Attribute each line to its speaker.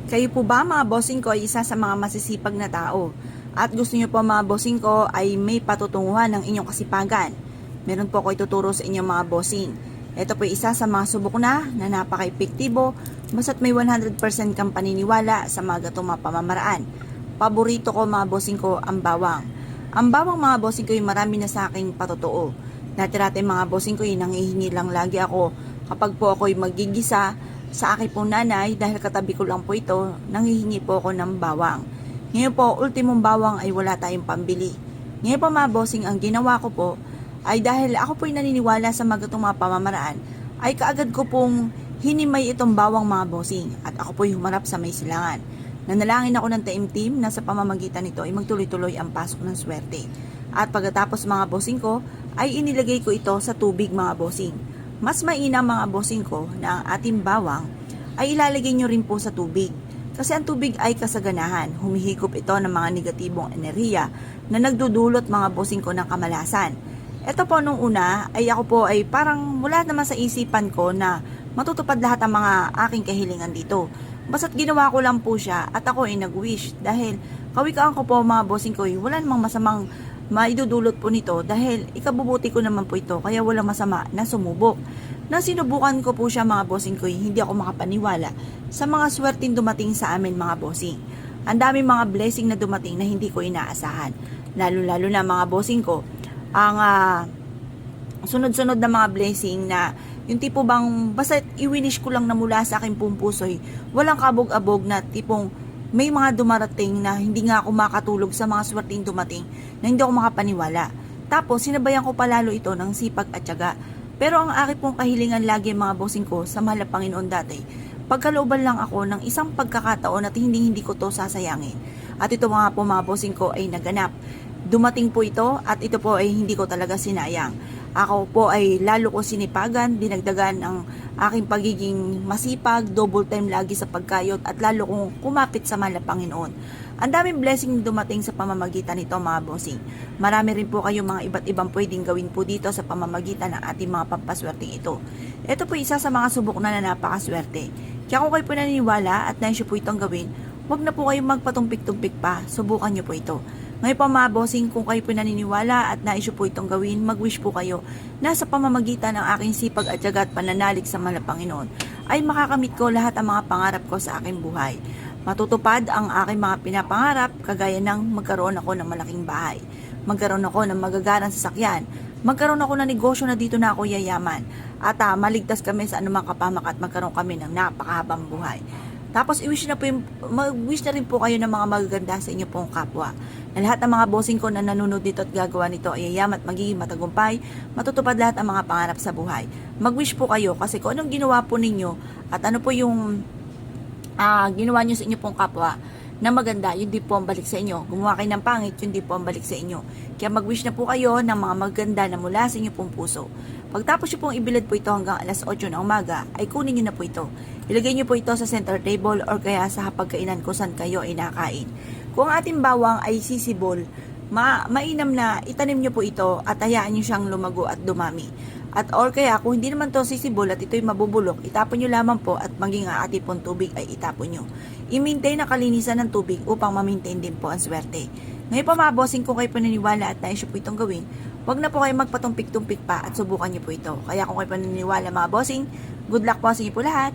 Speaker 1: Kayo po ba mga bossing ko ay isa sa mga masisipag na tao? At gusto niyo po mga bossing ko ay may patutunguhan ng inyong kasipagan? Meron po ako ituturo sa inyong mga bossing. Ito po ay isa sa mga subok na napaka-epektibo basta't may 100% kang paniniwala sa mga gatong mga pamamaraan. Paborito ko mga bossing ko ang bawang. Ang bawang mga bossing ko ay marami na sa aking patotoo. Dati-dati mga bossing ko ay nangihingi lang lagi ako kapag po ako'y magigisa sa aking pong nanay dahil katabi ko lang po ito, nanghihingi po ako ng bawang. Ngayon po, ultimong bawang ay wala tayong pambili. Ngayon po mga bossing, ang ginawa ko po ay dahil ako po'y naniniwala sa magatong mga pamamaraan, ay kaagad ko pong hinimay itong bawang mga bossing at ako po'y humarap sa may silangan. Nanalangin ako ng taimtim na sa pamamagitan nito ay magtuloy-tuloy ang pasok ng swerte. At pagkatapos mga bossing ko, ay inilagay ko ito sa tubig mga bossing. Mas mainam mga bossing ko na ang ating bawang ay ilalagay nyo rin po sa tubig. Kasi ang tubig ay kasaganahan. Humihigop ito ng mga negatibong enerhiya na nagdudulot mga bossing ko ng kamalasan. Ito po nung una ay ako po ay parang wala naman sa isipan ko na matutupad lahat ang mga aking kahilingan dito. Basta't ginawa ko lang po siya at ako ay nag-wish dahil kawikaan ko po mga bossing ko ay wala namang masamang maidudulot po nito dahil ikabubuti ko naman po ito kaya walang masama na sumubok. Nasinubukan ko po siya mga bossing ko, hindi ako makapaniwala sa mga swerteng dumating sa amin mga bossing. Ang daming mga blessing na dumating na hindi ko inaasahan. Lalo-lalo na mga bossing ko, ang sunod-sunod na mga blessing na yung tipo bang basta i-winish ko lang na mula sa aking pumpusoy, walang kabog-abog na tipong may mga dumarating na hindi nga ako makatulog sa mga swerteng dumating na hindi ako makapaniwala. Tapos, sinabayan ko palalo ito ng sipag at tiyaga. Pero ang aking pong kahilingan lagi mga bossing ko sa mahal na Panginoon dati, pagkalooban lang ako ng isang pagkakataon at hindi ko to sasayangin. At ito mga po mga bossing ko ay naganap. Dumating po ito at ito po ay hindi ko talaga sinayang. Ako po ay lalo ko sinipagan, dinagdagan ang aking pagiging masipag, double time lagi sa pagkayot at lalo kong kumapit sa mahal na Panginoon. Ang daming blessing na dumating sa pamamagitan nito mga bossing. Marami rin po kayong mga iba't ibang pwedeng gawin po dito sa pamamagitan ng ating mga pampaswerteng ito. Ito po isa sa mga subok na napakaswerte. Kaya kung kayo po naniniwala at nais po itong gawin, huwag na po kayong magpatumpik-tumpik pa, subukan nyo po ito. Ngayon po mga bossing, kung kayo po naniniwala at nais po itong gawin, mag-wish po kayo na sa pamamagitan ng aking sipag at tiyaga at pananalig sa mahal na Panginoon, ay makakamit ko lahat ang mga pangarap ko sa aking buhay. Matutupad ang aking mga pinapangarap kagaya ng magkaroon ako ng malaking bahay, magkaroon ako ng magagarang sasakyan, magkaroon ako ng negosyo na dito na ako yayaman, at maligtas kami sa anumang kapamak at magkaroon kami ng napakahabang buhay. Tapos i-wish na po mag-wish na rin po kayo ng mga magaganda sa inyo pong kapwa. Na lahat ng mga bossing ko na nanonood dito at gagawa nito ay yayaman at magiging matagumpay, matutupad lahat ang mga pangarap sa buhay. Mag-wish po kayo kasi kung anong ginawa po ninyo at ano po yung ginawa nyo sa inyo pong kapwa na maganda, yun din po ang balik sa inyo. Gumawa kayo ng pangit, yun din po ang balik sa inyo. Kaya mag-wish na po kayo ng mga maganda na mula sa inyo pong puso. Pagtapos nyo pong ibilad po ito hanggang alas 8 ng umaga, ay kunin nyo na po ito. Ilagay nyo po ito sa center table or kaya sa hapagkainan kung saan kayo ay nakain. Kung ating bawang ay sisibol, mainam na itanim nyo po ito at hayaan nyo siyang lumago at dumami. At or kaya kung hindi naman to sisibol at ito'y mabubulok, itapon nyo lamang po at maging aati pong tubig ay itapon nyo. I-maintain ang kalinisan ng tubig upang ma-maintain din po ang swerte. Ngayon po mga bossing, kung kayo paniniwala at nais po itong gawin, huwag na po kayo magpatumpik-tumpik pa at subukan nyo po ito. Kaya kung kayo paniniwala mga bossing, good luck po sa inyo po lahat!